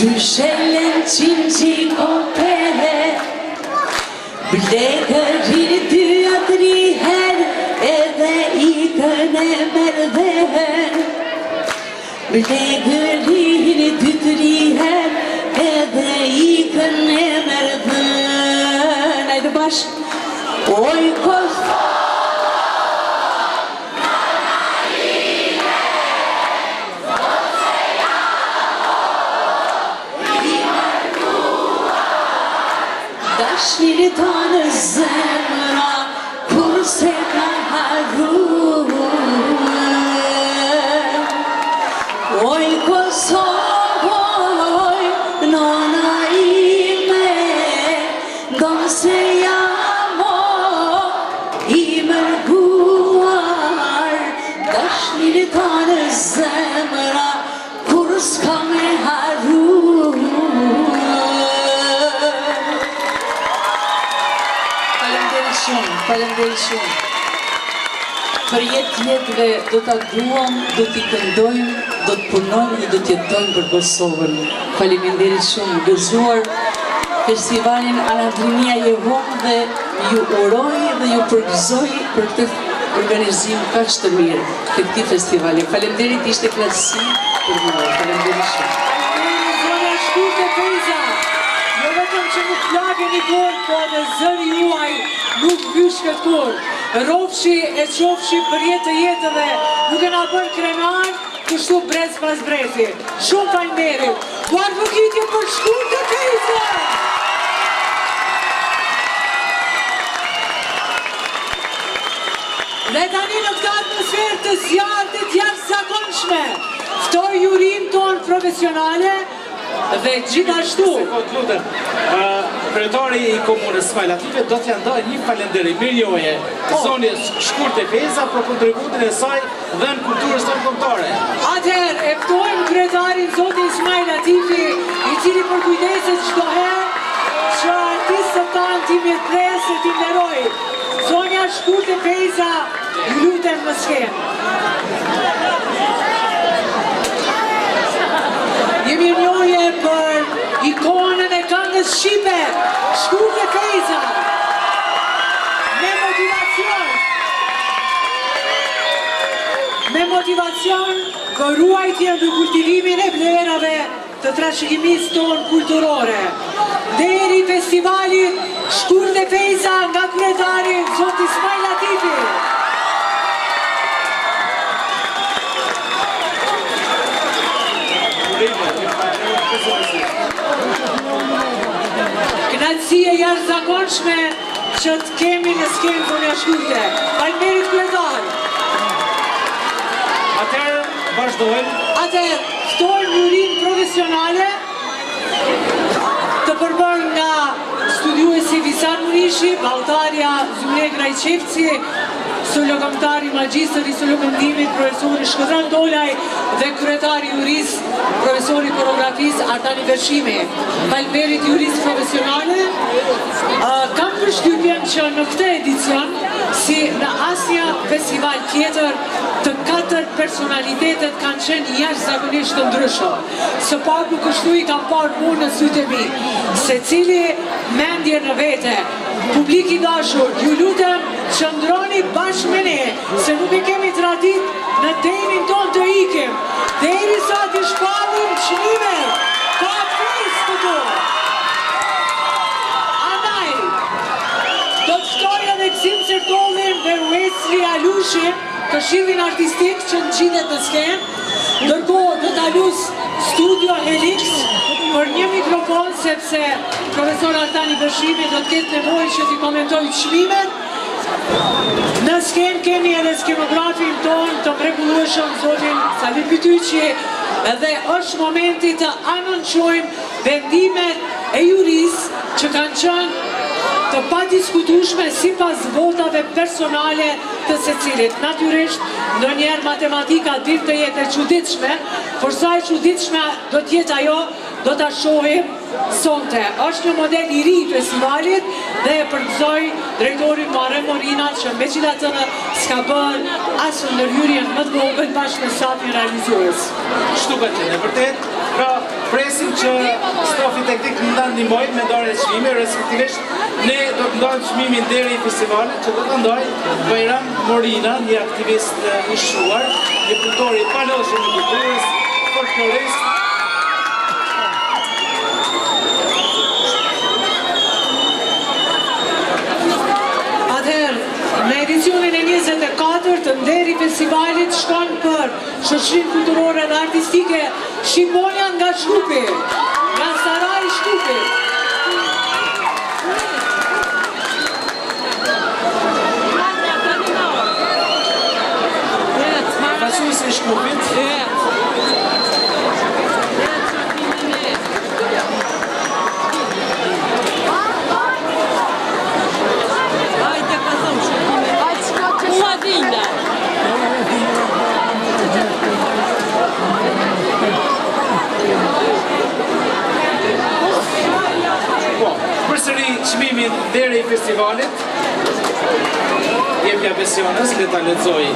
Qyshellen qinqi kopere Blekërin dy a tri her Edhe ikën e merdhen Blekërin dy tri her Edhe ikën e merdhen Ajde bashk Oj Kosovë Dashni ta në zemra, kur se ka harruar. Oj Kosovë, oj nona ime, do se jam i mërguar. Dashni ta në zemra, kur s'ka me harruar. Falemderit shumë. Për jetëve do t'a duam, do t'i këndojmë, do t'punojmë dhe do t'jetojmë për Kosovën. Faleminderit shumë. Gëzuar festivalin Alandrinia Jehom dhe ju uroj dhe ju përgëzoj për këtë organizim kaq të mirë të këtij festivali. Faleminderit, ishte knatësi për mua. Faleminderit shumë. Zonja Shkurtë Pejza, jo vetëm që nuk lageni kur, po dhe zëri juaj nuk vysh këtë kur. Rofshi e qofshi për jetë jetëve, nuk e na bën krenar, kështu brez pas brezi. Shumë faleminderit. Duar vëkitje për Shkurtë Pejza! Dhe tani në këtë atmosferë të zjarë të jashtëzakonshme, ftoj jurin tonë profesionale dhe gjithashtu. Kryetari i komunës Smajlative do t'ja ndaj një falenderim mirëjoje zonjës Shkurtë Pejza për kontributin e saj dhe në kulturës tonë kombëtare. Atëherë, e ftojmë kryetarin zotin Smajlativi, i cili përkujdeset çdo herë që artistët tanë t'i mirëpresë e t'i nderoj. Zonja Shkurtë Pejza, ju lutem në skenë. Jemi njohje për ikonën e këngës shqipe, Shkurtë Pejza. Me motivacion për ruajtjen dhe kultivimin e vlerave të trashëgimisë tonë kulturore. Deri festivalit Shkurtë Pejza nga kryetari zoti Smajlativi. Kënaqësi e jashtëzakonshme që të kemi në skenë zonja Shkurtë. Faleminderit kryetar. Atëherë vazhdojmë. Atëherë, ftojmë jurin profesionale të përbërë nga studiuesi Visar Murishi, Valtarja Zule Grajqevci, solokomtari magjistër i solokëndimit, profesori Shkëdran Dolaj dhe kryetari juris, profesori koreografis Artani Vershimi. Faleminderit juris profesionale. Kam përshtypjen që në këtë edicion, si në asnjë festival tjetër, të 4 personalitetet kanë qenë jashtëzakonisht të ndryshëm. Së paku kështu i kam parë unë në sytë e mi, secili mendje në vete. Publik i dashur, ju lutem qëndroni bashkë me ne, se nuk e kemi tradit në denin ton të ikim. Deri sa t'i shpallim çmime, ka fis këtu. Andaj, do të ftoj edhe Gzim Sertollin dhe Wesley Alushin, këshillin artistik që në gjidet në skenë, ndërkohë do t'alus Studio Helix për një mikrofon, sepse profesor Artani Vershimi do t'ketë nevojë që t'i komentoj çmimet. Në skenë kemi edhe skenografin ton të mrekullueshëm zotin Salim Pytyqi, dhe është momenti të anonçojmë vendimet e juris që kanë qenë të padiskutueshme sipas votave personale të secilit. Natyrisht, ndonjëherë matematika ditë të jetë e çuditshme, por sa e çuditshme do të jetë ajo, do ta shohim sonte. Është një model i ri i festivalit dhe e përgëzoj drejtorin Muharrem Morina që megjithatë s'ka bërë as ndërhyrjen më të vogël bashkë me stafin realizues. Kështu ka qenë, vërtet, pra presim që stafi teknik në ndan ndihmoj me ndarjen e çmimeve, respektivisht ne do të ndajmë çmimin deri i festivalit që do ta ndaj Bajram Morina, një aktivist i shuar, një punëtor i paloshëm i kulturës, folklorist. Në edicionin e 24 të nderi festivalit shkon për shoqërinë kulturore dhe artistike Shqiponia nga Shkupi, nga Saraj Shkupi. Faqësuesi i Shkupit. Përsëri çmimin deri i festivalit. Jepja Besionës, le ta lexoj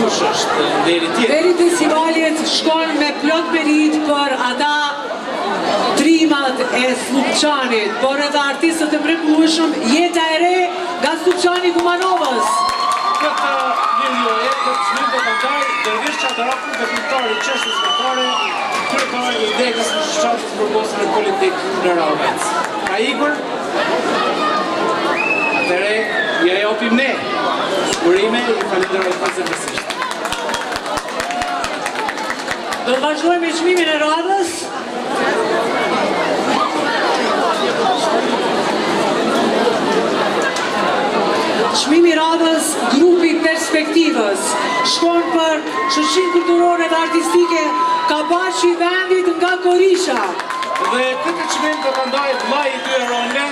kush është deri tjetër. Deri festivalit shkon me plot merit për ata trimat e Slupçanit, por edhe artistët e mrekullueshëm, Jeta e re nga Slupçani Kumanovës. Këtë lirjoje, këtë çmim do ta ndaj Dervish Çadaraku, veprimtari i çështjes kombëtare, kryetari i degës së shoqatës për bosën politik në Ravec. Ka ikur? Atëre, ja japim ne. Urime, i falenderoj pasërisht. Do të vazhdojmë me çmimin e radhës. Çmimi i radhës, grupi Perspektivës, shkon për shoqërinë kulturore dhe artistike Kabashi i vendit nga Korisha. Dhe këtë çmim do ta ndaj vllai i dy heronëve,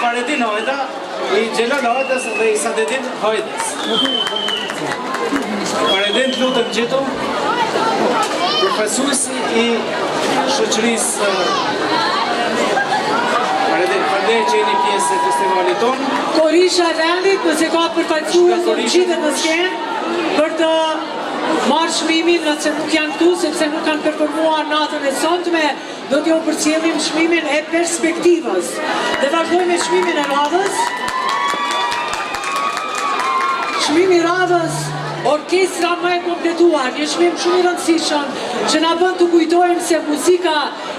Faredin Hajda, i Xhelal Hajdës dhe i Sadedin Hajdës. Faredin, lutem gjetu, përfaqësuesi i shoqërisë. Faredin, falenderoj që jeni pjesë e festivalit tonë. Korisha e vendit, nëse ka përfaqësues do të gjitet në skenë për të marrë çmimin, nëse nuk janë këtu sepse nuk kanë performuar natën e sotme, do t'ju përcjellim çmimin e Perspektivës. Dhe vazhdojmë me çmimin e radhës. Çmimi i radhës, orkestra më e kompletuar, një çmim shumë i rëndësishëm që na bën të kujtojmë se muzika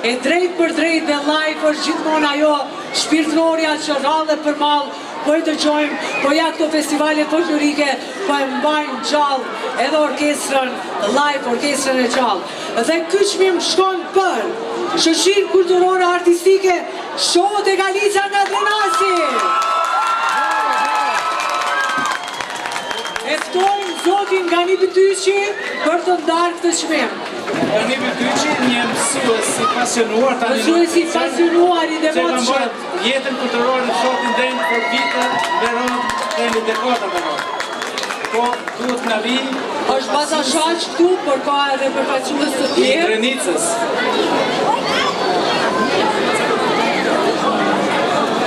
e drejt për drejt dhe live është gjithmonë ajo shpirtërorja që rrallë për mall, po e dëgjojmë, po ja këto festivale folklorike, po e mbajnë gjallë edhe orkestrën live, orkestrën e gjallë. Dhe ky çmim shkon për shoqërinë kulturore artistike Shohët e Galica nga Drenasi. E ftojmë zotin Ganibi Tyqi për të ndarë këtë çmim. Ganibi Tyqi, një mësues i pasionuar, Mësues i pasionuar i devotshëm. Jetën kulturore në shotin drejt për vite, veron dhe një dekada veron. Po, duhet na vi. Është baza shaq këtu, por ka edhe përfaqësues të I tjerë. Drenicës.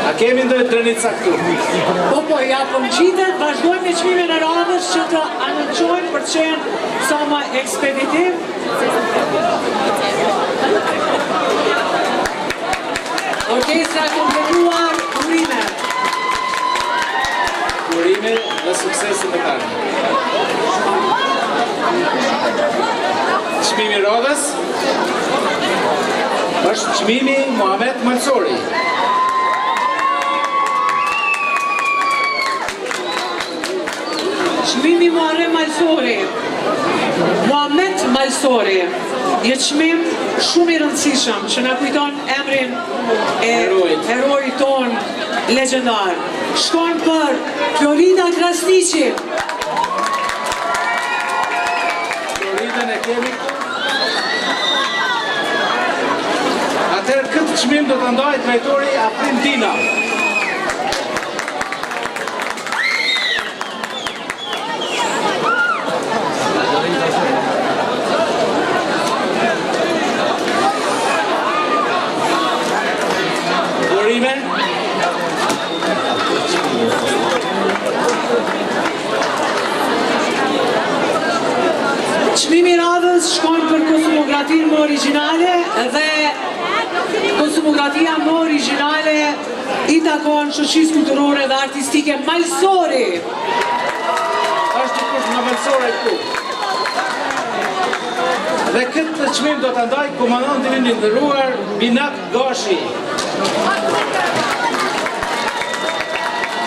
A kemi ndonjë Drenica këtu? Po, ja po ngjitet, vazhdojmë me çmimin e radhës që të anoncojmë për të qenë sa më ekspeditiv. Orkestra kompletuar, urime. Urime dhe suksese me tani. Çmimi i radhës është çmimi Muhamet Malsori. Çmimi Muharrem Malsori. Muhamet Malsori. Një çmim shumë i rëndësishëm që na kujton emrin e heroit ton legjendar. Shkon për Florida Krasniqi. Floridën e kemi. Atëherë këtë çmim do ta ndajë drejtori Afrim Dina. Çmimi i radhës shkon për kosmografinë më origjinale dhe kostumografia më origjinale i takon shoqërisë kulturore dhe artistike Malsori. Është dikush nga Malsori këtu. Dhe këtë çmim do ta ndaj komandanti i nderuar Binat Gashi.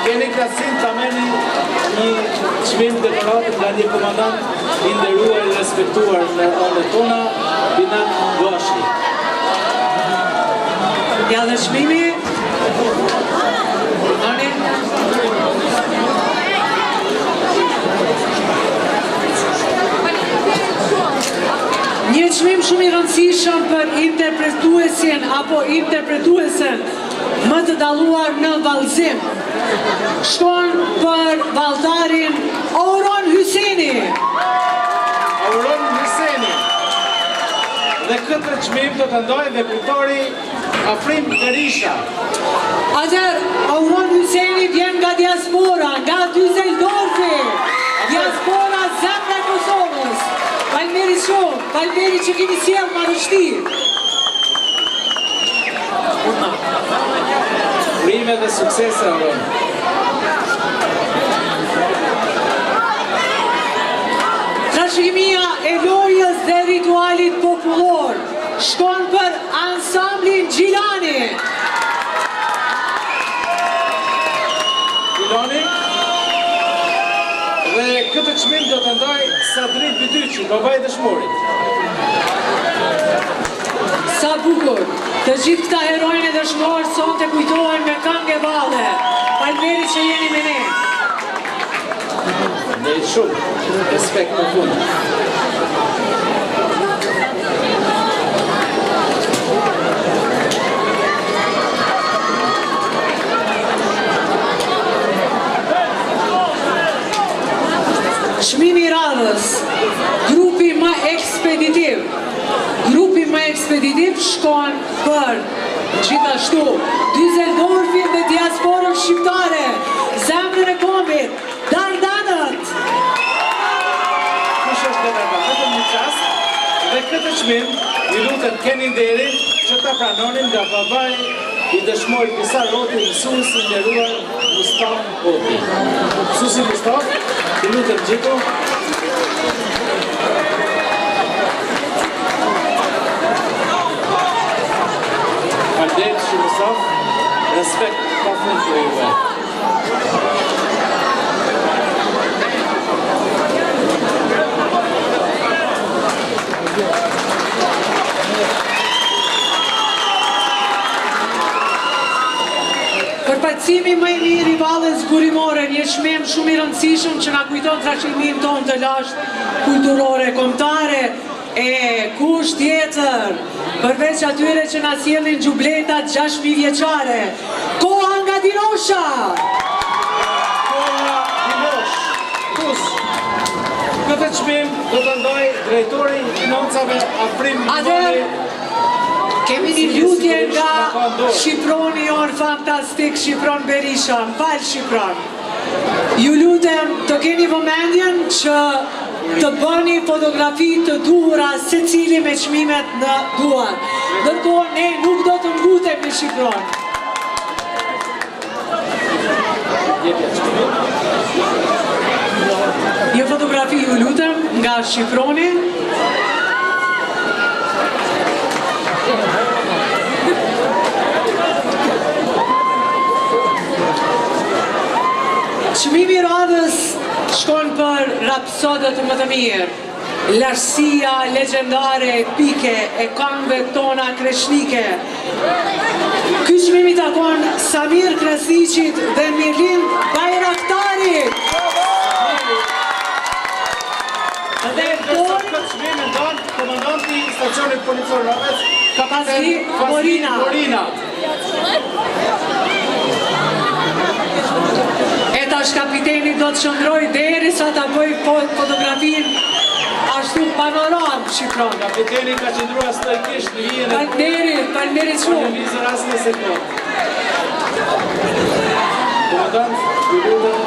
Keni krasin të ameni një çmim dekoratë nga një komandant i nderuar i respektuar në anët tona, Binat Gashi. Ja dhe çmimi. Ani. Një çmim shumë i rëndësishëm për interpretuesin apo interpretuesen më të dalluar në vallëzim. Shkon për valltarin Auron Hyseni. Auron Hyseni. Dhe këtë çmim do të ndajë veprimtari Afrim Berisha. Atëherë, Auron Hyseni vjen nga diaspora, nga Düsseldorfi. Diaspora zemra e Kosovës. Falënderit shumë, falënderit që keni sjellë madhështi. Urime dhe suksese, Auron. Trashëgimia e lojës dhe ritualit popullor shkon për ansamblin Gjilani. Gjilani. Dhe këtë çmim do të ndaj Sadrit Bidyqi, babaj dëshmorit. Sa bukur, të gjithë këta herojnë e dëshmorë son të kujtohen me këngë valle. Falënderit që jeni me ne. Falënderit shumë, respekt në fund. Çmimi i radhës, grupi më ekspeditiv. Grupi më ekspeditiv shkon për gjithashtu Düsseldorfin dhe diasporën shqiptare, zemrën e kombit, Dardanët. Kush është Dardanët? Vetëm një çast dhe këtë çmim ju lutem keni nderin që ta pranonin nga babai i dëshmorit Isa Roti, mësuesi i nderuar Mustaf Oti. Mësuesi Mustaf, ju lutem gjithu. Falënderit shumë Mustaf, respekt pa fund për juve. Përfaqësimi më i mirë i vallës zburimore, një çmim shumë i rëndësishëm që na kujton trashëgiminë tonë të lashtë kulturore, kombëtare, e kush tjetër, përveç atyre që na sjellin xhubletat 6000 vjeçare. Koha nga Dinosha! Koha Dinosh, kus. Këtë çmim do të ndaj drejtori i financave Afrim Mali. Kemi një lutje nga Shqiproni jonë fantastik, Shqipron Berisha, m'fal Shqipron. Ju lutem të keni vëmendjen që të bëni fotografi të duhura se cili me çmimet në duar. Ndërkohë ne nuk do të mbutem në Shqipron. Një fotografi ju lutem nga Shqiproni. Çmimi i radhës shkon për rapsodët më të mirë. Lartësia legjendare, epike e këngëve tona kreshnike. Ky çmim i takon Samir Krasniqit dhe Mirlim Bajraktarit. Dhe këtë çmim e ndan komandanti i stacionit policor Ravec, Fazli Morina. E tash kapiteni do të shëndroj derisa ta bëj fotografin ashtu panoram Shqipron. Kapiteni ka qëndruar stoikisht në hijen e Falënderit shumë. Lëvizur asnjë sekond. Komandant, ju lutem.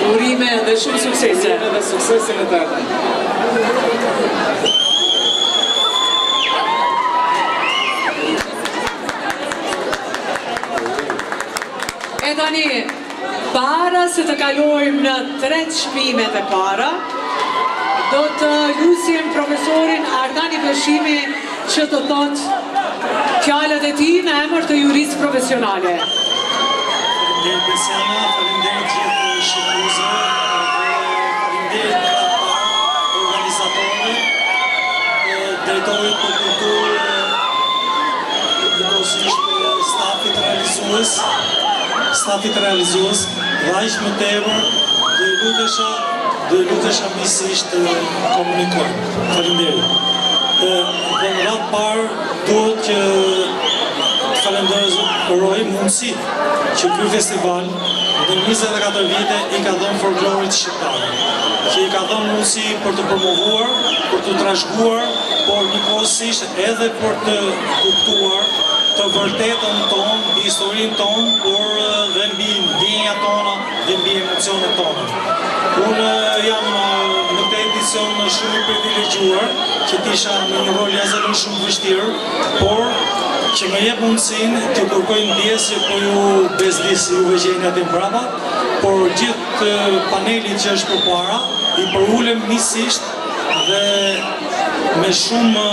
Urime dhe shumë suksese. Urime dhe suksese në të ardhmen. Para se të kalojmë në 3 çmimet e para, do të lusim profesorin Ardani Beshimi që të thotë fjalët e tij në emër të juristë profesionale. Faleminderit Besiana, faleminderit gjithë shqiptarëve, faleminderit organizatorëve, drejtorit për kulturë, njëkohësisht stafit realizues, dhe aq më tepër do ju lutesha misisht të komunikojmë. Faleminderit. Dhe në radhë parë duhet që të falenderoj mundësitë që ky festival në 24 vite i ka dhënë folklorit shqiptar, që i ka dhënë mundësi për të promovuar, për të trashëguar, por njëkohësisht edhe për të kuptuar të vërtetën tonë, historinë tonë, por dhe mbi ndjenjat tona dhe mbi emocionet tona. Unë jam në këtë edicion shumë i privilegjuar, që t'isha në një rol jashtëzakonisht shumë vështirë, por që më jep mundësinë të kërkoj ndjesë po ju bezdis juve që jeni aty mbrapa, por gjithë panelit që është përpara, i përulem nisisht dhe me shumë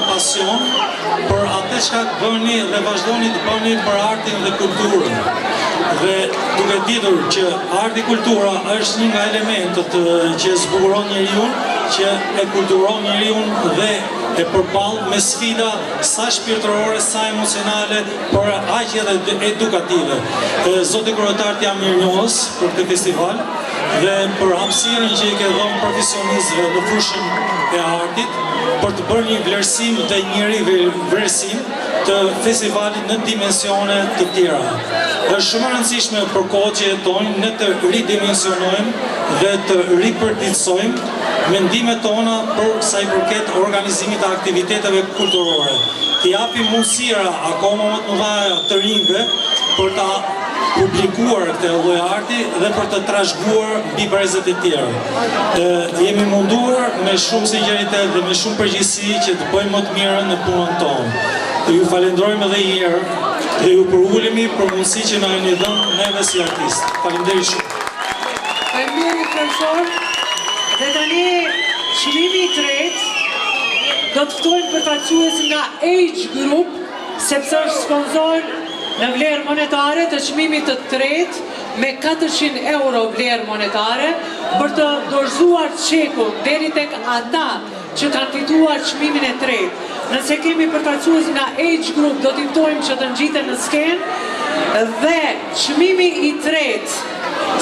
pasion për atë çka bëni dhe vazhdoni të bëni për artin dhe kulturën. Dhe duke ditur që arti kultura është një nga elementët që zbukuron njeriu, që e kulturon njeriu dhe e përball me sfida sa shpirtërore, sa emocionale, por aq edhe edukative. Zoti kryetar, jam mirënjohës për këtë festival dhe për hapësirën që i ke dhënë profesionistëve në fushën e artit për të bërë një vlerësim dhe një vlerësim të festivalit në dimensione të tjera. Është shumë e rëndësishme për kohën që jetojmë ne të ridimensionojmë dhe të ripërditësojmë mendimet tona për sa i përket organizimit të aktiviteteve kulturore. Të japim mundësira akoma më të mëdha të rinjve për ta publikuar këtë lloj arti dhe për të trashëguar mbi brezet e tjerë. Jemi munduar me shumë sinqeritet dhe me shumë përgjegjësi që të bëjmë më të mirën në punën tonë. Ju falenderojmë edhe një herë dhe ju përulemi për mundësi që na jeni dhënë neve si artistë. Faleminderit shumë. Faleminderit profesor. Dhe tani çmimi i tretë do të ftojmë përfaqësues nga Age Group, sepse është sponsor në vlerë monetare të çmimit të tretë me 400 euro vlerë monetare për të dorëzuar çekun deri tek ata që kanë fituar çmimin e tretë. Nëse kemi përfaqësues nga Age Group, do t'i ftojmë që të ngjiten në skenë dhe çmimi i tretë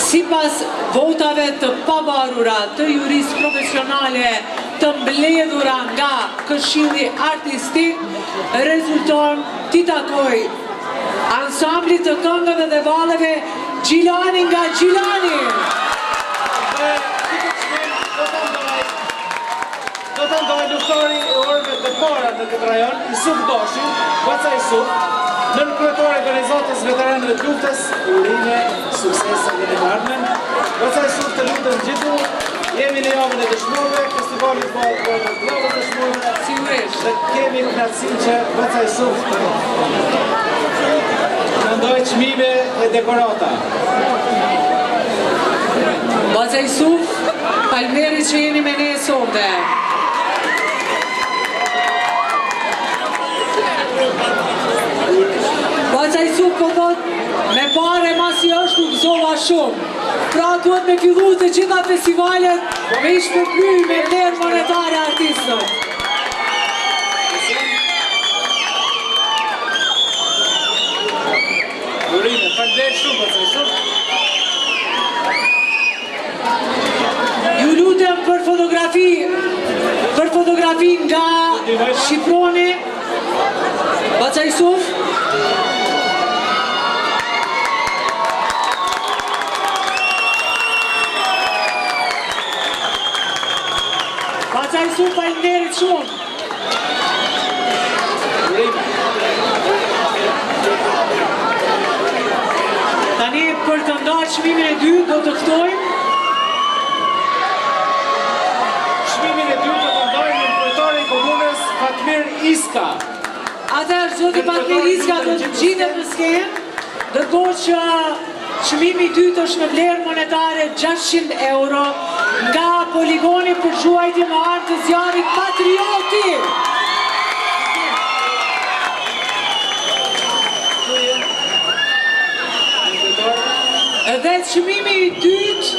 sipas votave të pavarura të juristë profesionale të mbledhura nga Këshilli Artistik rezulton t'i takoj ansamblit të këngëve dhe valleve Gjilani nga Gjilani. Do të ndoj luftari e orëve të para në këtë rajon, Isuf Doshi, Goca Isuf, nën kryetore organizatës veteranëve të luftës, urime, suksese dhe në ardhmen. Goca Isuf të lutën gjithu, jemi në javën e dëshmorëve, festivalit bëhet për javën e dëshmorëve, Sigurisht. dhe kemi knatësinë që Goca Isuf në ndoj çmime e dekorata. Goca Isuf, falënderit që jeni me ne sonte. Goca Isuf po thot, me pare masi është u gëzova shumë. Pra duhet me fillu të gjitha festivalet me i shpërbly me vlerë monetare artistët. Urime, falënderit shumë Goca Isuf. Ju lutem për fotografi nga Shqiproni. Goca Isuf. Goca Isuf, falënderit shumë. Tani për të ndarë çmimin e dytë do të ftojmë Fatmir Iska. Atëherë zoti Fatmir Iska do të gjitet në skenë, ndërkohë që çmimi i dytë është në vlerë monetare 600 euro nga poligoni për ruajtje me armë të zjarrit Patrioti. Edhe çmimi i dytë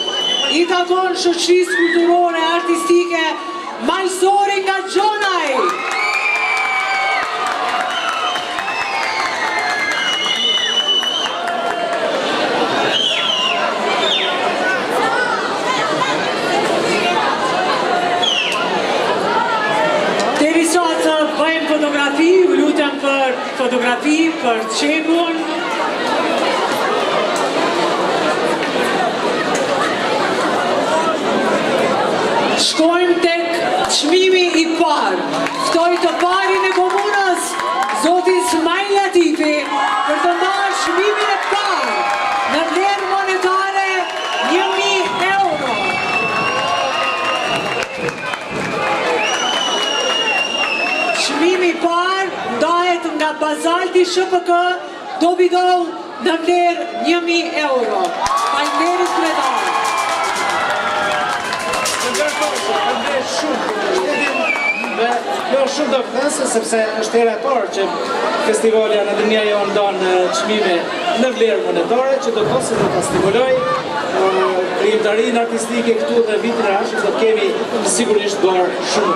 i takon shoqërisë kulturore artistike Malsori nga Gjonaj. Derisa të bëjmë fotografi, u lutem për fotografi për çekun. Shkojmë tek çmimi i parë. Ftoj të parin e komunës, zoti Ismail Latifi, për të ndarë çmimin e parë në vlerë monetare 1000 euro. Çmimi i parë ndahet nga Bazalti SHPK Dobidol në vlerë 1000 euro. Faleminderit kryetar. Jo shumë do këthënse, sepse është hera e parë që festivali Anademia jo ndonë çmime në vlerë monetare, që do të se do të stimuloj krijimtarinë artistike këtu dhe vitin e ardhshëm do kemi sigurisht dorë shumë.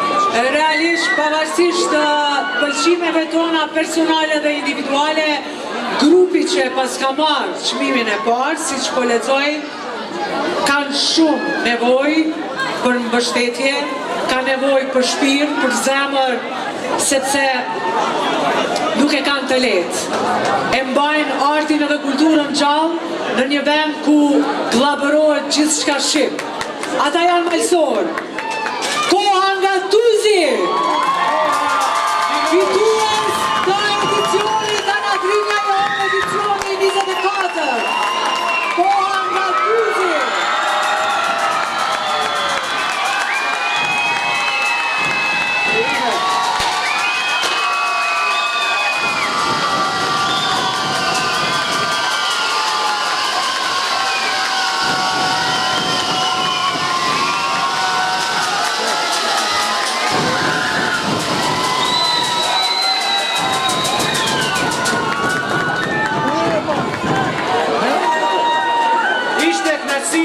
Realisht, pavarësisht të pëlqimeve tona personale dhe individuale, grupi që pas ka marrë çmimin e parë, siç po lexoj, kanë shumë nevojë për mbështetje, ka nevojë për shpirt, për zemër, sepse nuk e kanë të lehtë. E mbajnë artin edhe kulturën gjallë në një vend ku glabërohet gjithçka shqip. Ata janë Malsor. Koha nga Tuzi. Fitues të edicionit Anademia jo edicioni 24. Koha nga Tuzi.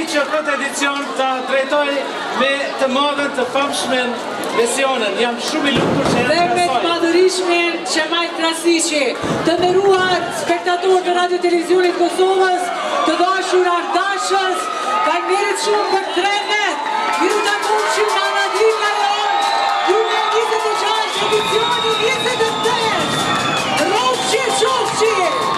Që këtë edicion të trajtoj me të madhen të famshmen lesionen. Jam shumë i lumtur që dhe me të madhërishmen Qemaj Krasniqi, të nderuar spektatorë të Radio Televizionit Kosovës, të dashur ardashës, faleminderit shumë për 3 net. Miru takoheshim në Anademia jo, 2026 edicioni 28. Rrofshi qofshi!